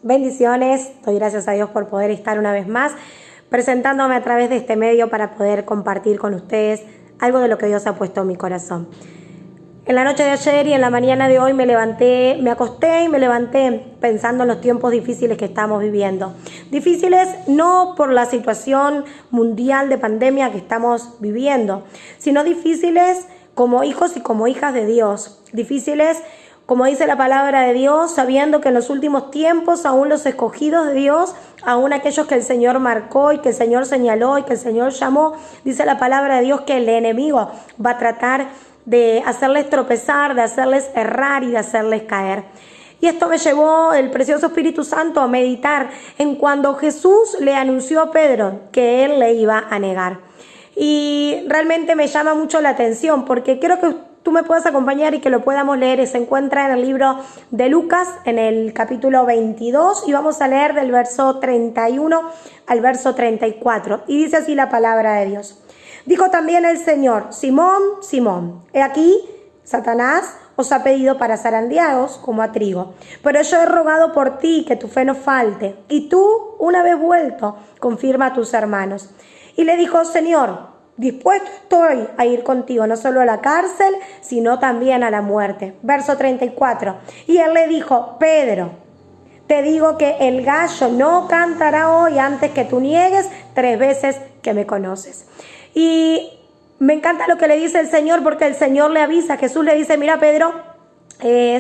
Bendiciones, doy gracias a Dios por poder estar una vez más presentándome a través de este medio para poder compartir con ustedes algo de lo que Dios ha puesto en mi corazón. En la noche de ayer y en la mañana de hoy me acosté y me levanté pensando en los tiempos difíciles que estamos viviendo. Difíciles no por la situación mundial de pandemia que estamos viviendo, sino difíciles como hijos y como hijas de Dios. Difíciles, como dice la palabra de Dios, sabiendo que en los últimos tiempos aún los escogidos de Dios, aún aquellos que el Señor marcó y que el Señor señaló y que el Señor llamó, dice la palabra de Dios que el enemigo va a tratar de hacerles tropezar, de hacerles errar y de hacerles caer. Y esto me llevó el precioso Espíritu Santo a meditar en cuando Jesús le anunció a Pedro que él le iba a negar. Y realmente me llama mucho la atención porque quiero que tú me puedas acompañar y que lo podamos leer. Se encuentra en el libro de Lucas, en el capítulo 22, y vamos a leer del verso 31 al verso 34. Y dice así la palabra de Dios. Dijo también el Señor: Simón, Simón, he aquí, Satanás os ha pedido para zarandearos como a trigo. Pero yo he rogado por ti que tu fe no falte, y tú, una vez vuelto, confirma a tus hermanos. Y le dijo: Señor, dispuesto estoy a ir contigo, no solo a la cárcel, sino también a la muerte. Verso 34. Y él le dijo: Pedro, te digo que el gallo no cantará hoy antes que tú niegues 3 veces que me conoces. Y me encanta lo que le dice el Señor, porque el Señor le avisa. Jesús le dice: mira, Pedro,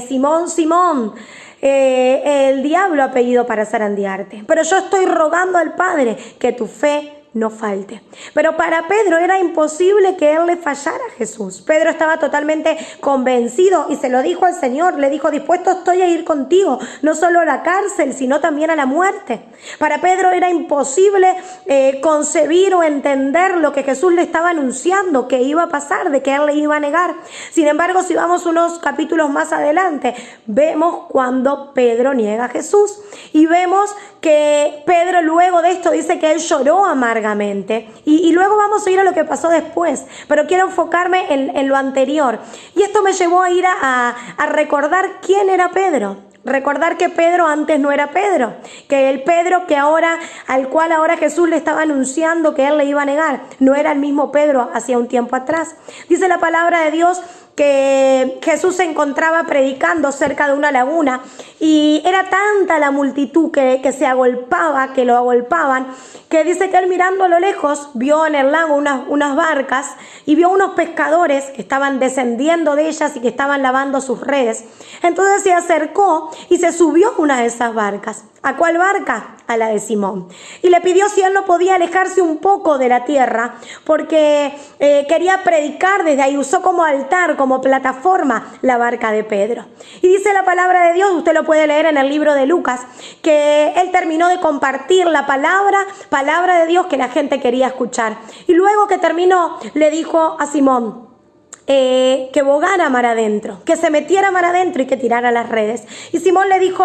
Simón, Simón, el diablo ha pedido para zarandearte, pero yo estoy rogando al Padre que tu fe no falte. Pero para Pedro era imposible que él le fallara a Jesús. Pedro estaba totalmente convencido y se lo dijo al Señor. Le dijo: dispuesto estoy a ir contigo, no solo a la cárcel, sino también a la muerte. Para Pedro era imposible concebir o entender lo que Jesús le estaba anunciando que iba a pasar, de que él le iba a negar. Sin embargo, si vamos unos capítulos más adelante, vemos cuando Pedro niega a Jesús. Y vemos que Pedro luego de esto dice que él lloró amargamente. Y luego vamos a ir a lo que pasó después, pero quiero enfocarme en lo anterior. Y esto me llevó a ir a recordar quién era Pedro. Recordar que Pedro antes no era Pedro, que el Pedro que ahora, al cual ahora Jesús le estaba anunciando que él le iba a negar, no era el mismo Pedro hacía un tiempo atrás. Dice la palabra de Dios que Jesús se encontraba predicando cerca de una laguna y era tanta la multitud que se agolpaba, que lo agolpaban, que dice que él mirando a lo lejos vio en el lago unas barcas y vio unos pescadores que estaban descendiendo de ellas y que estaban lavando sus redes. Entonces se acercó y se subió a una de esas barcas. ¿A cuál barca? A la de Simón. Y le pidió si él no podía alejarse un poco de la tierra porque quería predicar desde ahí. Usó como altar, como plataforma, la barca de Pedro. Y dice la palabra de Dios, usted lo puede leer en el libro de Lucas, que él terminó de compartir la palabra de Dios que la gente quería escuchar. Y luego que terminó, le dijo a Simón que bogara mar adentro, que se metiera mar adentro y que tirara las redes. Y Simón le dijo: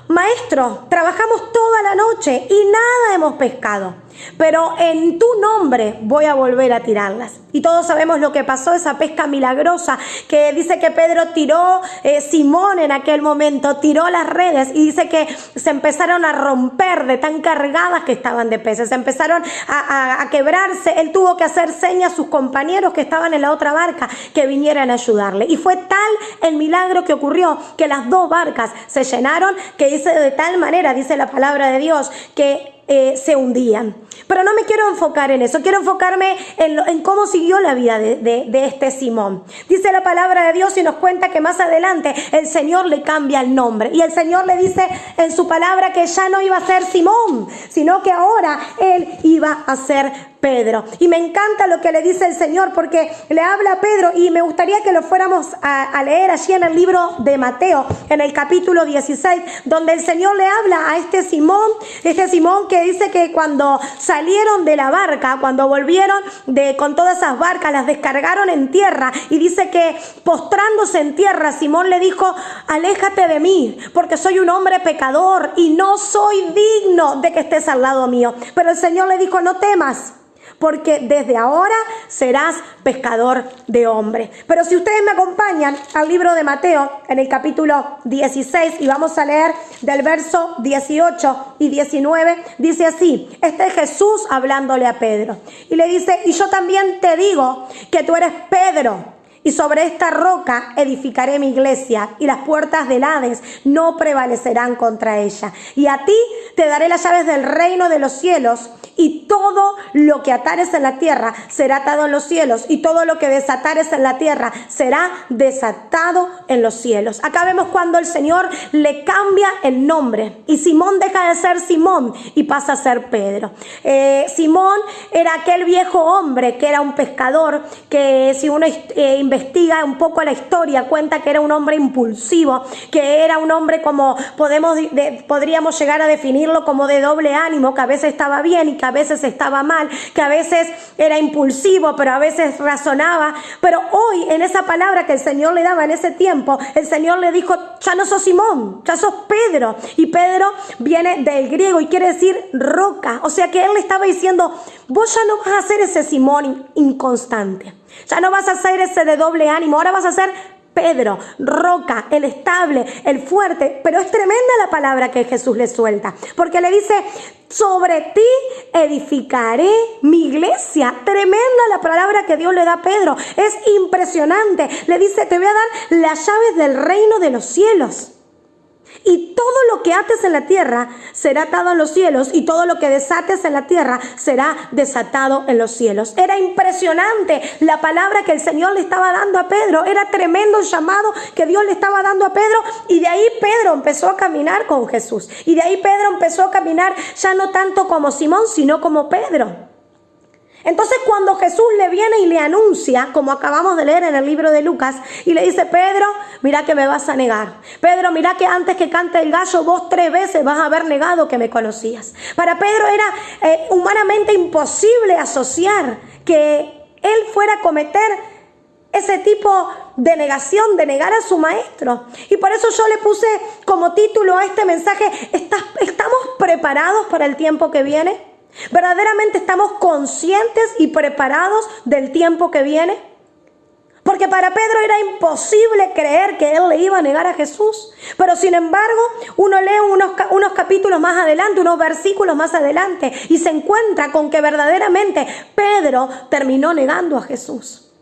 Maestro, trabajamos toda la noche y nada hemos pescado, pero en tu nombre voy a volver a tirarlas. Y todos sabemos lo que pasó, esa pesca milagrosa que dice que Pedro tiró, Simón en aquel momento tiró las redes y dice que se empezaron a romper de tan cargadas que estaban de peces, se empezaron a quebrarse. Él tuvo que hacer señas a sus compañeros que estaban en la otra barca que vinieran a ayudarle. Y fue tal el milagro que ocurrió que las 2 barcas se llenaron, que dice de tal manera, dice la palabra de Dios, que se hundían. Pero no me quiero enfocar en eso, quiero enfocarme en cómo siguió la vida de este Simón. Dice la palabra de Dios y nos cuenta que más adelante el Señor le cambia el nombre y el Señor le dice en su palabra que ya no iba a ser Simón, sino que ahora él iba a ser Pedro. Y me encanta lo que le dice el Señor porque le habla a Pedro y me gustaría que lo fuéramos a leer allí en el libro de Mateo, en el capítulo 16, donde el Señor le habla a este Simón que dice que cuando salieron de la barca, cuando volvieron con todas esas barcas, las descargaron en tierra y dice que postrándose en tierra, Simón le dijo: aléjate de mí, porque soy un hombre pecador y no soy digno de que estés al lado mío. Pero el Señor le dijo: no temas, porque desde ahora serás pescador de hombres. Pero si ustedes me acompañan al libro de Mateo, en el capítulo 16, y vamos a leer del verso 18 y 19, dice así, este es Jesús hablándole a Pedro, y le dice, y yo también te digo que tú eres Pedro, y sobre esta roca edificaré mi iglesia, y las puertas del Hades no prevalecerán contra ella. Y a ti te daré las llaves del reino de los cielos, y todo lo que atares en la tierra será atado en los cielos, y todo lo que desatares en la tierra será desatado en los cielos. Acá vemos cuando el Señor le cambia el nombre, y Simón deja de ser Simón y pasa a ser Pedro. Simón era aquel viejo hombre que era un pescador, que si uno investiga un poco la historia, cuenta que era un hombre impulsivo, que era un hombre como podríamos llegar a definirlo como de doble ánimo, que a veces estaba bien y que a veces estaba mal, que a veces era impulsivo, pero a veces razonaba. Pero hoy, en esa palabra que el Señor le daba en ese tiempo, el Señor le dijo, ya no sos Simón, ya sos Pedro. Y Pedro viene del griego y quiere decir roca. O sea que él le estaba diciendo, vos ya no vas a ser ese Simón inconstante. Ya no vas a ser ese de doble ánimo, ahora vas a ser Pedro, roca, el estable, el fuerte. Pero es tremenda la palabra que Jesús le suelta, porque le dice, sobre ti edificaré mi iglesia. Tremenda la palabra que Dios le da a Pedro, es impresionante. Le dice, te voy a dar las llaves del reino de los cielos. Y todo lo que ates en la tierra será atado en los cielos, y todo lo que desates en la tierra será desatado en los cielos. Era impresionante la palabra que el Señor le estaba dando a Pedro. Era tremendo el llamado que Dios le estaba dando a Pedro. Y de ahí Pedro empezó a caminar con Jesús. Y de ahí Pedro empezó a caminar ya no tanto como Simón, sino como Pedro. Entonces cuando Jesús le viene y le anuncia, como acabamos de leer en el libro de Lucas, y le dice, Pedro, mira que me vas a negar. Pedro, mira que antes que cante el gallo, vos 3 veces vas a haber negado que me conocías. Para Pedro era humanamente imposible asociar que él fuera a cometer ese tipo de negación, de negar a su maestro. Y por eso yo le puse como título a este mensaje, ¿estamos preparados para el tiempo que viene? ¿Verdaderamente estamos conscientes y preparados del tiempo que viene? Porque para Pedro era imposible creer que él le iba a negar a Jesús. Pero sin embargo, uno lee unos capítulos más adelante, unos versículos más adelante, y se encuentra con que verdaderamente Pedro terminó negando a Jesús.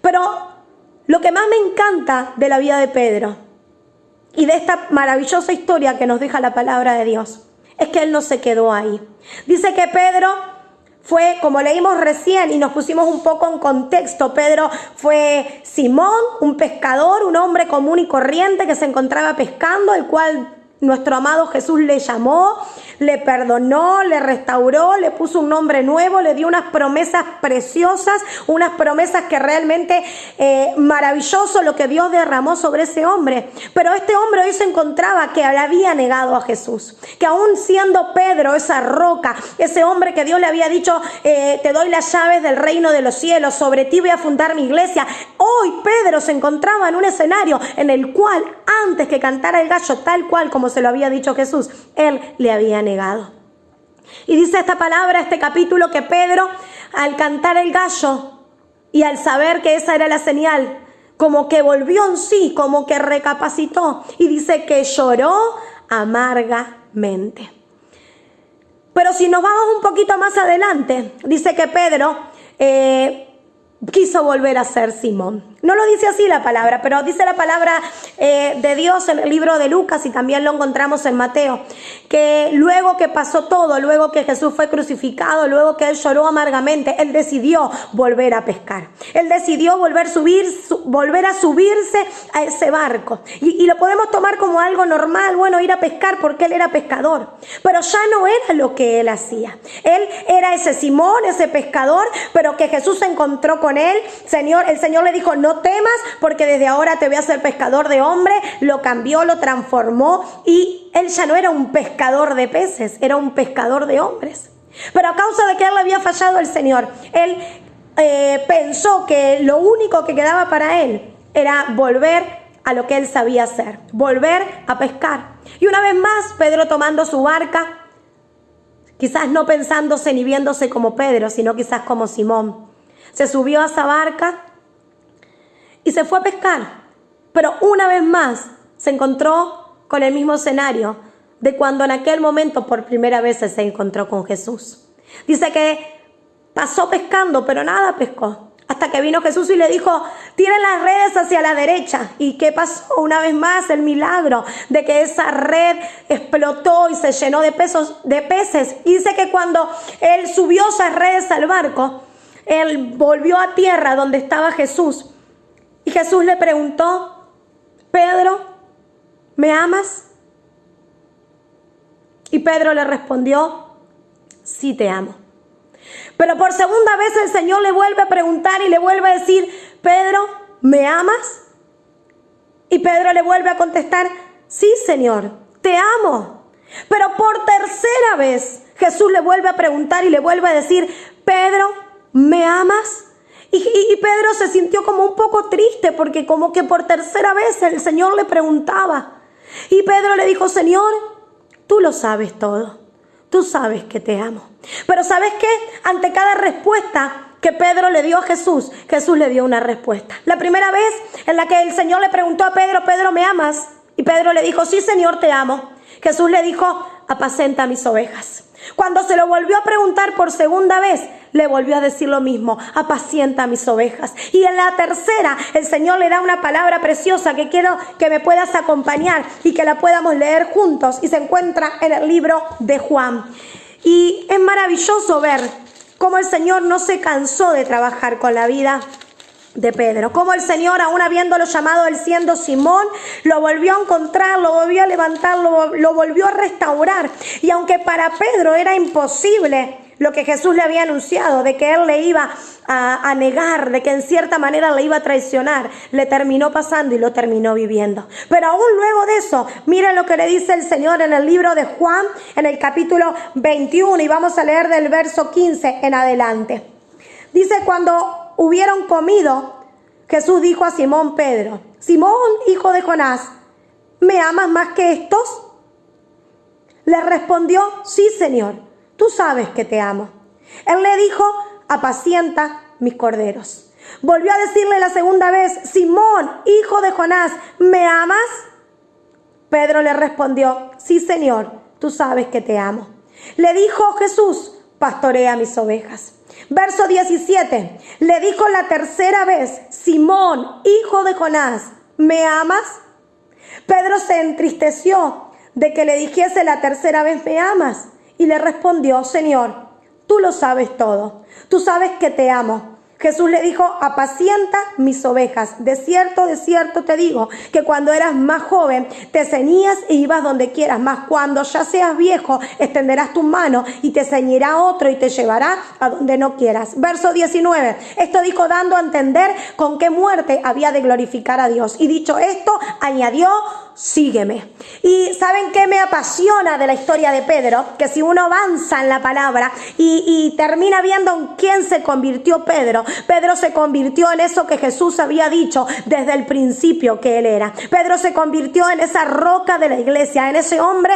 Pero lo que más me encanta de la vida de Pedro y de esta maravillosa historia que nos deja la palabra de Dios es que él no se quedó ahí. Dice que Pedro fue, como leímos recién y nos pusimos un poco en contexto, Pedro fue Simón, un pescador, un hombre común y corriente que se encontraba pescando, el cual nuestro amado Jesús le llamó, le perdonó, le restauró, le puso un nombre nuevo, le dio unas promesas preciosas, unas promesas que realmente maravilloso lo que Dios derramó sobre ese hombre. Pero este hombre hoy se encontraba que había negado a Jesús, que aún siendo Pedro esa roca, ese hombre que Dios le había dicho, te doy las llaves del reino de los cielos, sobre ti voy a fundar mi iglesia. Hoy Pedro se encontraba en un escenario en el cual antes que cantara el gallo, tal cual como se lo había dicho Jesús, él le había negado. Y dice esta palabra, este capítulo, que Pedro, al cantar el gallo y al saber que esa era la señal, como que volvió en sí, como que recapacitó, y dice que lloró amargamente. Pero si nos vamos un poquito más adelante, dice que Pedro quiso volver a ser Simón. No lo dice así la palabra, pero dice la palabra de Dios en el libro de Lucas, y también lo encontramos en Mateo, que luego que pasó todo, luego que Jesús fue crucificado, luego que él lloró amargamente, él decidió volver a pescar. Él decidió volver a subirse a ese barco. Y lo podemos tomar como algo normal, bueno, ir a pescar porque él era pescador. Pero ya no era lo que él hacía. Él era ese Simón, ese pescador, pero que Jesús se encontró con él. El Señor le dijo, no temas, porque desde ahora te voy a hacer pescador de hombres. Lo cambió, lo transformó, y él ya no era un pescador de peces, era un pescador de hombres. Pero a causa de que él le había fallado al Señor, él pensó que lo único que quedaba para él era volver a lo que él sabía hacer, volver a pescar. Y una vez más, Pedro, tomando su barca, quizás no pensándose ni viéndose como Pedro, sino quizás como Simón. Se subió a esa barca y se fue a pescar, pero una vez más se encontró con el mismo escenario de cuando en aquel momento por primera vez se encontró con Jesús. Dice que pasó pescando, pero nada pescó, hasta que vino Jesús y le dijo: tiren las redes hacia la derecha. ¿Y qué pasó? Una vez más el milagro de que esa red explotó y se llenó de peces. Y dice que cuando él subió esas redes al barco, él volvió a tierra donde estaba Jesús. Y Jesús le preguntó: Pedro, ¿me amas? Y Pedro le respondió: sí, te amo. Pero por segunda vez el Señor le vuelve a preguntar y le vuelve a decir: Pedro, ¿me amas? Y Pedro le vuelve a contestar: sí, Señor, te amo. Pero por tercera vez Jesús le vuelve a preguntar y le vuelve a decir: Pedro, ¿me amas? Y Pedro se sintió como un poco triste porque como que por tercera vez el Señor le preguntaba. Y Pedro le dijo: Señor, tú lo sabes todo. Tú sabes que te amo. Pero ¿sabes qué? Ante cada respuesta que Pedro le dio a Jesús, Jesús le dio una respuesta. La primera vez en la que el Señor le preguntó a Pedro: Pedro, ¿me amas? Y Pedro le dijo: sí, Señor, te amo. Jesús le dijo: apacenta mis ovejas. Cuando se lo volvió a preguntar por segunda vez, le volvió a decir lo mismo: apacienta mis ovejas. Y en la tercera, el Señor le da una palabra preciosa que quiero que me puedas acompañar y que la podamos leer juntos, y se encuentra en el libro de Juan. Y es maravilloso ver cómo el Señor no se cansó de trabajar con la vida de Pedro, cómo el Señor, aún habiéndolo llamado él siendo Simón, lo volvió a encontrar, lo volvió a levantar, lo volvió a restaurar. Y aunque para Pedro era imposible lo que Jesús le había anunciado, de que él le iba a negar, de que en cierta manera le iba a traicionar, le terminó pasando y lo terminó viviendo. Pero aún luego de eso, miren lo que le dice el Señor en el libro de Juan, en el capítulo 21, y vamos a leer del verso 15 en adelante. Dice: cuando hubieron comido, Jesús dijo a Simón Pedro: Simón, hijo de Jonás, ¿me amas más que estos? Le respondió: sí, Señor, tú sabes que te amo. Él le dijo: apacienta mis corderos. Volvió a decirle la segunda vez: Simón, hijo de Jonás, ¿me amas? Pedro le respondió: sí, Señor, tú sabes que te amo. Le dijo Jesús: pastorea mis ovejas. Verso 17, le dijo la tercera vez: Simón, hijo de Jonás, ¿me amas? Pedro se entristeció de que le dijese la tercera vez: ¿me amas? Y le respondió: Señor, tú lo sabes todo, tú sabes que te amo. Jesús le dijo: apacienta mis ovejas. De cierto te digo, que cuando eras más joven te ceñías e ibas donde quieras, mas cuando ya seas viejo extenderás tu mano y te ceñirá otro y te llevará a donde no quieras. Verso 19, esto dijo dando a entender con qué muerte había de glorificar a Dios. Y dicho esto, añadió: sígueme. Y ¿saben qué me apasiona de la historia de Pedro? Que si uno avanza en la palabra y termina viendo en quién se convirtió Pedro, Pedro se convirtió en eso que Jesús había dicho desde el principio que él era. Pedro se convirtió en esa roca de la iglesia, en ese hombre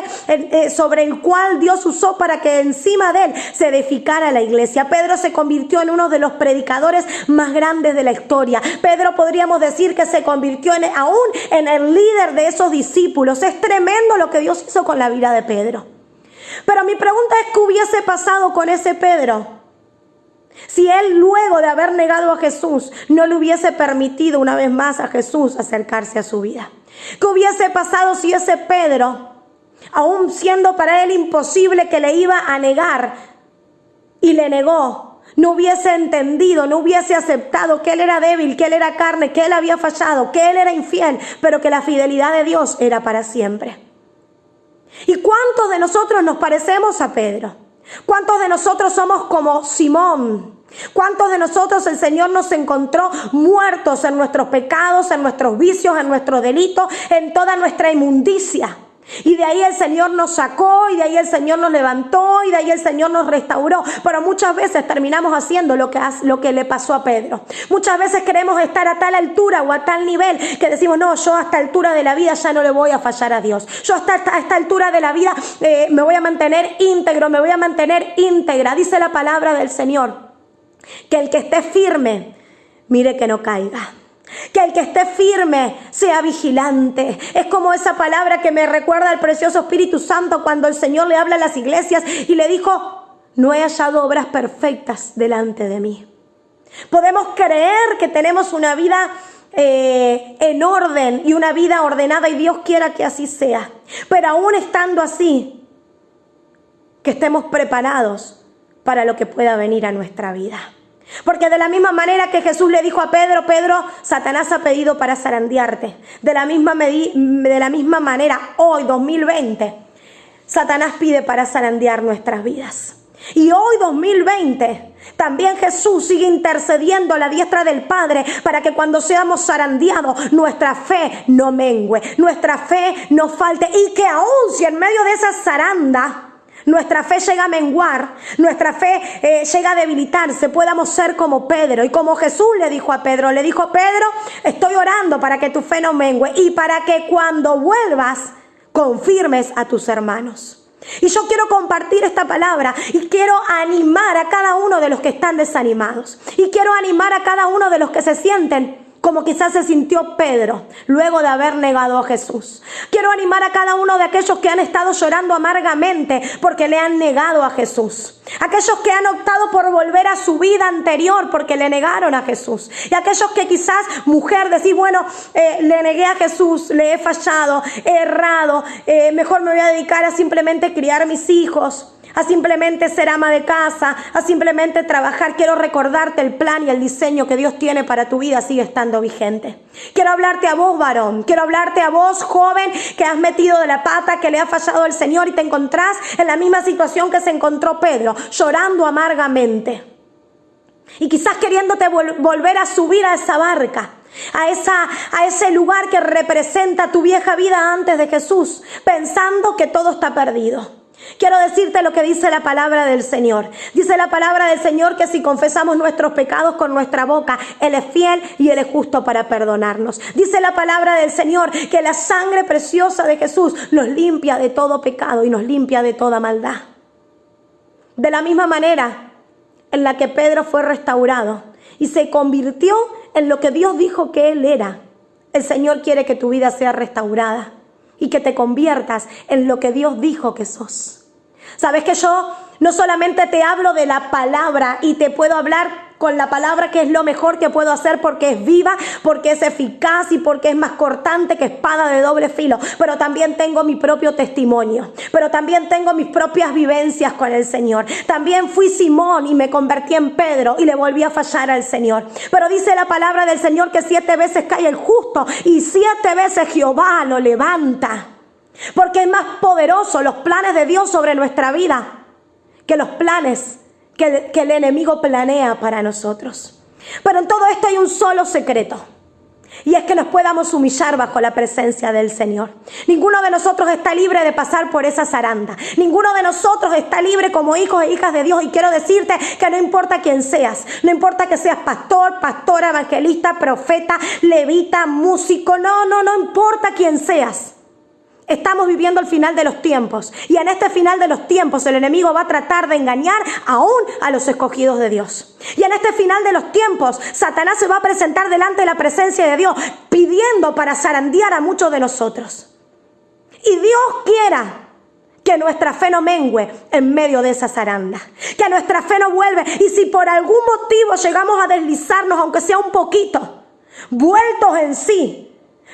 sobre el cual Dios usó para que encima de él se edificara la iglesia. Pedro se convirtió en uno de los predicadores más grandes de la historia. Pedro, podríamos decir que se convirtió aún en el líder de esos discípulos. Es tremendo lo que Dios hizo con la vida de Pedro. Pero mi pregunta es: ¿qué hubiese pasado con ese Pedro si él, luego de haber negado a Jesús, no le hubiese permitido una vez más a Jesús acercarse a su vida? ¿Qué hubiese pasado si ese Pedro, aún siendo para él imposible que le iba a negar y le negó, no hubiese entendido, no hubiese aceptado que él era débil, que él era carne, que él había fallado, que él era infiel, pero que la fidelidad de Dios era para siempre? ¿Y cuántos de nosotros nos parecemos a Pedro? ¿Cuántos de nosotros somos como Simón? ¿Cuántos de nosotros el Señor nos encontró muertos en nuestros pecados, en nuestros vicios, en nuestros delitos, en toda nuestra inmundicia? Y de ahí el Señor nos sacó, y de ahí el Señor nos levantó, y de ahí el Señor nos restauró. Pero muchas veces terminamos haciendo lo que le pasó a Pedro. Muchas veces queremos estar a tal altura o a tal nivel que decimos, no, yo a esta altura de la vida ya no le voy a fallar a Dios. Yo hasta esta altura de la vida me voy a mantener íntegro, me voy a mantener íntegra. Dice la palabra del Señor, que el que esté firme, mire que no caiga. Que el que esté firme sea vigilante. Es como esa palabra que me recuerda al precioso Espíritu Santo cuando el Señor le habla a las iglesias y le dijo, no he hallado obras perfectas delante de mí. Podemos creer que tenemos una vida en orden y una vida ordenada, y Dios quiera que así sea. Pero aún estando así, que estemos preparados para lo que pueda venir a nuestra vida. Porque de la misma manera que Jesús le dijo a Pedro, Pedro, Satanás ha pedido para zarandearte. De la misma manera, hoy, 2020, Satanás pide para zarandear nuestras vidas. Y hoy, 2020, también Jesús sigue intercediendo a la diestra del Padre para que cuando seamos zarandeados, nuestra fe no mengue, nuestra fe no falte, y que aún si en medio de esa zaranda nuestra fe llega a menguar, nuestra fe llega a debilitarse, podamos ser como Pedro. Y como Jesús le dijo a Pedro, Pedro, estoy orando para que tu fe no mengue y para que cuando vuelvas confirmes a tus hermanos. Y yo quiero compartir esta palabra y quiero animar a cada uno de los que están desanimados. Y quiero animar a cada uno de los que se sienten como quizás se sintió Pedro luego de haber negado a Jesús. Quiero animar a cada uno de aquellos que han estado llorando amargamente porque le han negado a Jesús. Aquellos que han optado por volver a su vida anterior porque le negaron a Jesús. Y aquellos que quizás, mujer, decís, bueno, le negué a Jesús, le he fallado, he errado, mejor me voy a dedicar a simplemente criar mis hijos, a simplemente ser ama de casa, a simplemente trabajar. Quiero recordarte el plan y el diseño que Dios tiene para tu vida sigue estando vigente. Quiero hablarte a vos, varón. Quiero hablarte a vos, joven, que has metido de la pata, que le ha fallado al Señor y te encontrás en la misma situación que se encontró Pedro, llorando amargamente. Y quizás queriéndote volver a subir a esa barca, a ese lugar que representa tu vieja vida antes de Jesús, pensando que todo está perdido. Quiero decirte lo que dice la palabra del Señor. Dice la palabra del Señor que si confesamos nuestros pecados con nuestra boca, Él es fiel y Él es justo para perdonarnos. Dice la palabra del Señor que la sangre preciosa de Jesús nos limpia de todo pecado y nos limpia de toda maldad. De la misma manera en la que Pedro fue restaurado y se convirtió en lo que Dios dijo que Él era, el Señor quiere que tu vida sea restaurada y que te conviertas en lo que Dios dijo que sos. Sabes que yo no solamente te hablo de la palabra y te puedo hablar con la palabra, que es lo mejor que puedo hacer porque es viva, porque es eficaz y porque es más cortante que espada de doble filo, pero también tengo mi propio testimonio, pero también tengo mis propias vivencias con el Señor. También fui Simón y me convertí en Pedro y le volví a fallar al Señor. Pero dice la palabra del Señor que 7 veces cae el justo y 7 veces Jehová lo levanta. Porque es más poderoso los planes de Dios sobre nuestra vida que los planes que el enemigo planea para nosotros. Pero en todo esto hay un solo secreto, y es que nos podamos humillar bajo la presencia del Señor. Ninguno de nosotros está libre de pasar por esa zaranda. Ninguno de nosotros está libre como hijos e hijas de Dios. Y quiero decirte que no importa quién seas, no importa que seas pastor, pastora, evangelista, profeta, levita, músico, no importa quién seas. Estamos viviendo el final de los tiempos, y en este final de los tiempos el enemigo va a tratar de engañar aún a los escogidos de Dios. Y en este final de los tiempos Satanás se va a presentar delante de la presencia de Dios pidiendo para zarandear a muchos de nosotros. Y Dios quiera que nuestra fe no mengue en medio de esa zaranda, que nuestra fe no vuelve, y si por algún motivo llegamos a deslizarnos, aunque sea un poquito, vueltos en sí,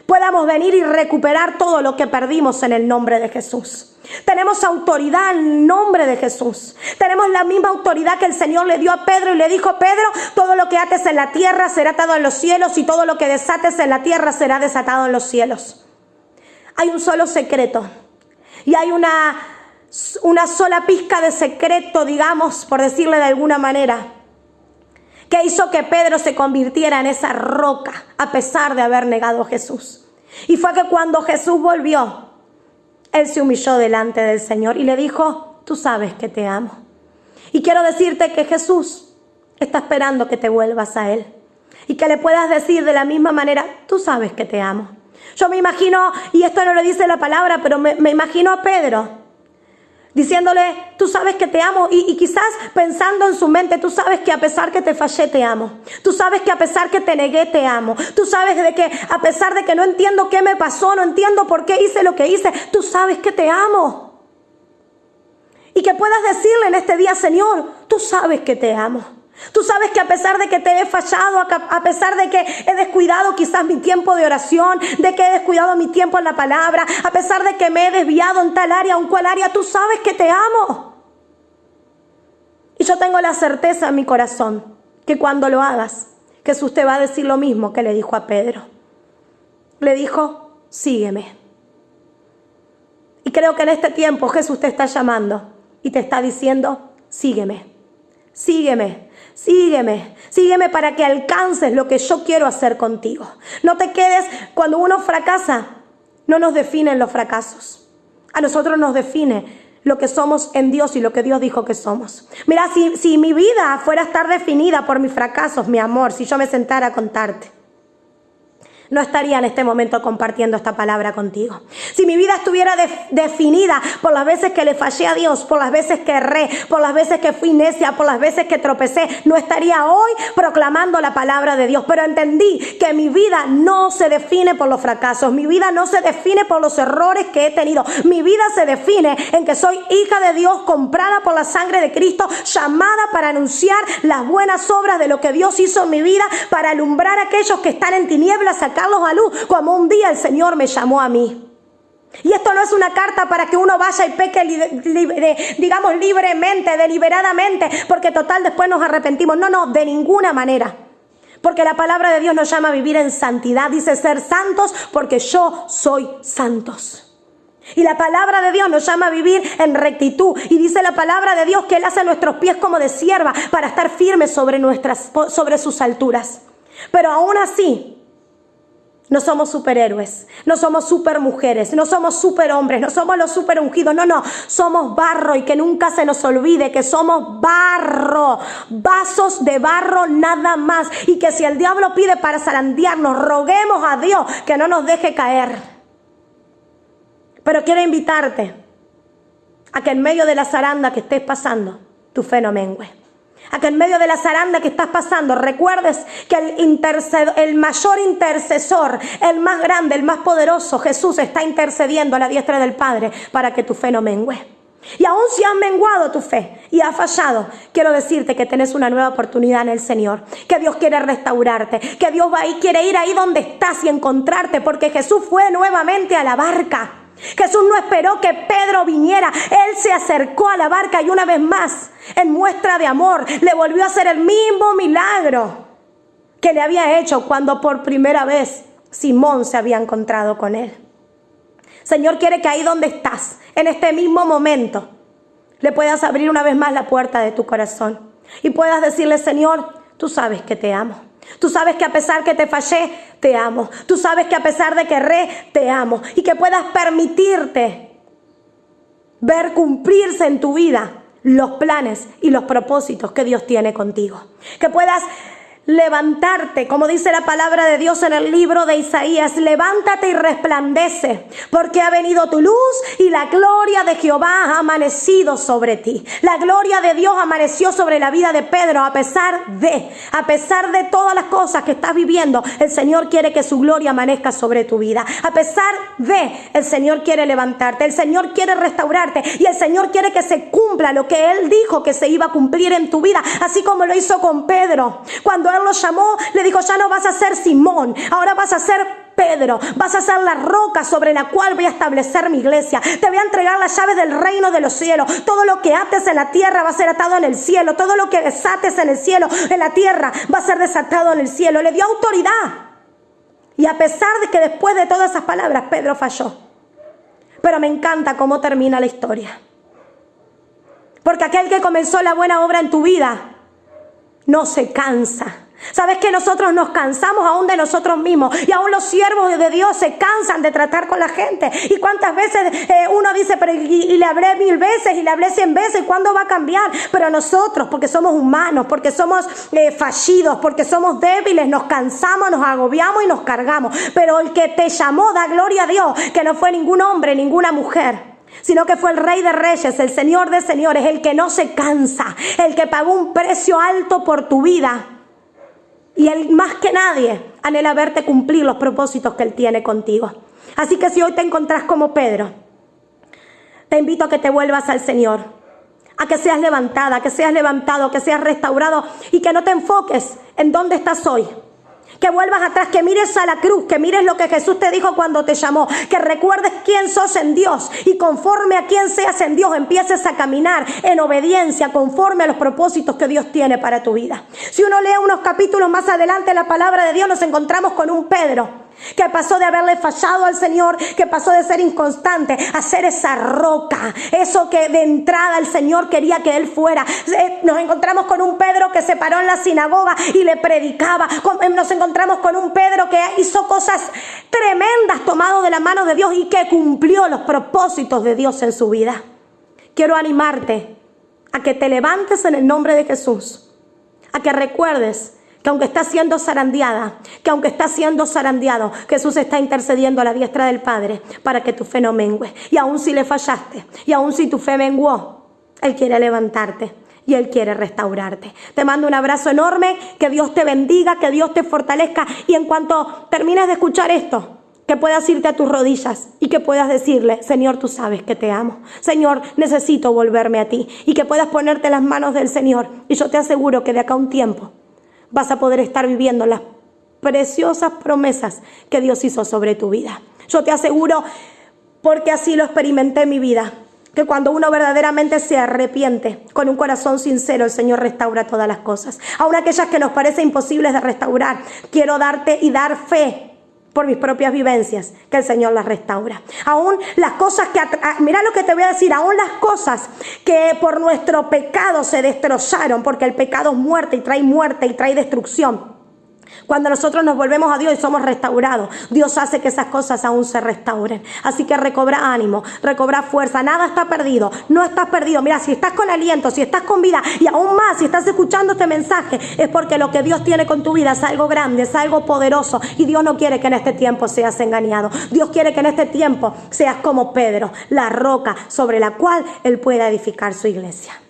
podamos venir y recuperar todo lo que perdimos en el nombre de Jesús. Tenemos autoridad en el nombre de Jesús. Tenemos la misma autoridad que el Señor le dio a Pedro y le dijo: Pedro, todo lo que ates en la tierra será atado en los cielos, y todo lo que desates en la tierra será desatado en los cielos. Hay un solo secreto, y hay una sola pizca de secreto, digamos, por decirle de alguna manera, que hizo que Pedro se convirtiera en esa roca a pesar de haber negado a Jesús. Y fue que cuando Jesús volvió, Él se humilló delante del Señor y le dijo, tú sabes que te amo. Y quiero decirte que Jesús está esperando que te vuelvas a Él y que le puedas decir de la misma manera, tú sabes que te amo. Yo me imagino, y esto no lo dice la palabra, pero me imagino a Pedro diciéndole, tú sabes que te amo, y quizás pensando en su mente, tú sabes que a pesar que te fallé, te amo. Tú sabes que a pesar que te negué, te amo. Tú sabes de que a pesar de que no entiendo qué me pasó, no entiendo por qué hice lo que hice, tú sabes que te amo. Y que puedas decirle en este día, Señor, tú sabes que te amo. Tú sabes que a pesar de que te he fallado, a pesar de que he descuidado quizás mi tiempo de oración, de que he descuidado mi tiempo en la palabra, a pesar de que me he desviado en tal área o en cual área, tú sabes que te amo. Y yo tengo la certeza en mi corazón que cuando lo hagas, Jesús te va a decir lo mismo que le dijo a Pedro. Le dijo, sígueme. Y creo que en este tiempo Jesús te está llamando y te está diciendo, sígueme, sígueme. Sígueme, sígueme para que alcances lo que yo quiero hacer contigo. No te quedes, cuando uno fracasa, no nos definen los fracasos. A nosotros nos define lo que somos en Dios y lo que Dios dijo que somos. Mira, si mi vida fuera a estar definida por mis fracasos, mi amor, si yo me sentara a contarte, no estaría en este momento compartiendo esta palabra contigo. Si mi vida estuviera definida por las veces que le fallé a Dios, por las veces que erré, por las veces que fui necia, por las veces que tropecé, no estaría hoy proclamando la palabra de Dios. Pero entendí que mi vida no se define por los fracasos, mi vida no se define por los errores que he tenido. Mi vida se define en que soy hija de Dios, comprada por la sangre de Cristo, llamada para anunciar las buenas obras de lo que Dios hizo en mi vida, para alumbrar a aquellos que están en tinieblas, sacarlos a luz, como un día el Señor me llamó a mí. Y esto no es una carta para que uno vaya y peque, digamos, libremente, deliberadamente, porque total después nos arrepentimos. No, de ninguna manera. Porque la palabra de Dios nos llama a vivir en santidad. Dice ser santos porque yo soy santos. Y la palabra de Dios nos llama a vivir en rectitud. Y dice la palabra de Dios que Él hace nuestros pies como de sierva para estar firmes sobre sus alturas. Pero aún así, no somos superhéroes, no somos supermujeres, no somos superhombres, no somos los superungidos, no, somos barro, y que nunca se nos olvide que somos barro, vasos de barro nada más, y que si el diablo pide para zarandearnos, roguemos a Dios que no nos deje caer. Pero quiero invitarte a que en medio de la zaranda que estés pasando, tu fe no mengue. A que en medio de la zaranda que estás pasando recuerdes que el mayor intercesor, el más grande, el más poderoso, Jesús, está intercediendo a la diestra del Padre para que tu fe no mengue. Y aún si has menguado tu fe y has fallado, quiero decirte que tenés una nueva oportunidad en el Señor, que Dios quiere restaurarte, que Dios quiere ir ahí donde estás y encontrarte, porque Jesús fue nuevamente a la barca. Jesús no esperó que Pedro viniera, Él se acercó a la barca y una vez más, en muestra de amor, le volvió a hacer el mismo milagro que le había hecho cuando por primera vez Simón se había encontrado con Él. Señor quiere que ahí donde estás, en este mismo momento, le puedas abrir una vez más la puerta de tu corazón y puedas decirle, Señor, tú sabes que te amo. Tú sabes que a pesar que te fallé, te amo. Tú sabes que a pesar de que erré, te amo. Y que puedas permitirte ver cumplirse en tu vida los planes y los propósitos que Dios tiene contigo. Que puedas levantarte, como dice la palabra de Dios en el libro de Isaías, levántate y resplandece, porque ha venido tu luz y la gloria de Jehová ha amanecido sobre ti. La gloria de Dios amaneció sobre la vida de Pedro, a pesar de todas las cosas que estás viviendo, el Señor quiere que su gloria amanezca sobre tu vida. A pesar de, el Señor quiere levantarte, el Señor quiere restaurarte y el Señor quiere que se cumpla lo que Él dijo que se iba a cumplir en tu vida, así como lo hizo con Pedro. Cuando Él lo llamó, le dijo, ya no vas a ser Simón, ahora vas a ser Pedro, vas a ser la roca sobre la cual voy a establecer mi iglesia. Te voy a entregar las llaves del reino de los cielos. Todo lo que ates en la tierra va a ser atado en el cielo. Todo lo que desates en el cielo, en la tierra, va a ser desatado en el cielo. Le dio autoridad. Y a pesar de que después de todas esas palabras, Pedro falló. Pero me encanta cómo termina la historia. Porque aquel que comenzó la buena obra en tu vida no se cansa Sabes que nosotros nos cansamos aún de nosotros mismos y aún los siervos de Dios se cansan de tratar con la gente. Y cuántas veces uno dice, pero y le hablé 1000 veces y le hablé 100 veces, ¿cuándo va a cambiar? Pero nosotros, porque somos humanos, porque somos fallidos, porque somos débiles, nos cansamos, nos agobiamos y nos cargamos. Pero el que te llamó, da gloria a Dios, que no fue ningún hombre, ninguna mujer, sino que fue el Rey de Reyes, el Señor de Señores, el que no se cansa, el que pagó un precio alto por tu vida. Y Él más que nadie anhela verte cumplir los propósitos que Él tiene contigo. Así que si hoy te encontrás como Pedro, te invito a que te vuelvas al Señor, a que seas levantada, a que seas levantado, que seas restaurado y que no te enfoques en dónde estás hoy. Que vuelvas atrás, que mires a la cruz, que mires lo que Jesús te dijo cuando te llamó, que recuerdes quién sos en Dios y conforme a quién seas en Dios empieces a caminar en obediencia conforme a los propósitos que Dios tiene para tu vida. Si uno lee unos capítulos más adelante en la palabra de Dios, nos encontramos con un Pedro que pasó de haberle fallado al Señor, que pasó de ser inconstante a ser esa roca, eso que de entrada el Señor quería que él fuera. Nos encontramos con un Pedro que se paró en la sinagoga y le predicaba. Nos encontramos con un Pedro que hizo cosas tremendas tomado de la mano de Dios y que cumplió los propósitos de Dios en su vida. Quiero animarte a que te levantes en el nombre de Jesús, a que recuerdes que aunque estás siendo zarandeada, que aunque estás siendo zarandeado, Jesús está intercediendo a la diestra del Padre para que tu fe no mengue. Y aun si le fallaste, y aun si tu fe menguó, Él quiere levantarte y Él quiere restaurarte. Te mando un abrazo enorme, que Dios te bendiga, que Dios te fortalezca. Y en cuanto termines de escuchar esto, que puedas irte a tus rodillas y que puedas decirle, Señor, tú sabes que te amo. Señor, necesito volverme a ti. Y que puedas ponerte en las manos del Señor. Y yo te aseguro que de acá a un tiempo vas a poder estar viviendo las preciosas promesas que Dios hizo sobre tu vida. Yo te aseguro, porque así lo experimenté en mi vida, que cuando uno verdaderamente se arrepiente, con un corazón sincero, el Señor restaura todas las cosas. Aun aquellas que nos parecen imposibles de restaurar, quiero darte y dar fe por mis propias vivencias, que el Señor las restaura. Aún las cosas que, mira lo que te voy a decir, aún las cosas que por nuestro pecado se destrozaron, porque el pecado es muerte y trae destrucción. Cuando nosotros nos volvemos a Dios y somos restaurados, Dios hace que esas cosas aún se restauren. Así que recobra ánimo, recobra fuerza. Nada está perdido, no estás perdido. Mira, si estás con aliento, si estás con vida y aún más, si estás escuchando este mensaje, es porque lo que Dios tiene con tu vida es algo grande, es algo poderoso. Y Dios no quiere que en este tiempo seas engañado. Dios quiere que en este tiempo seas como Pedro, la roca sobre la cual Él pueda edificar su iglesia.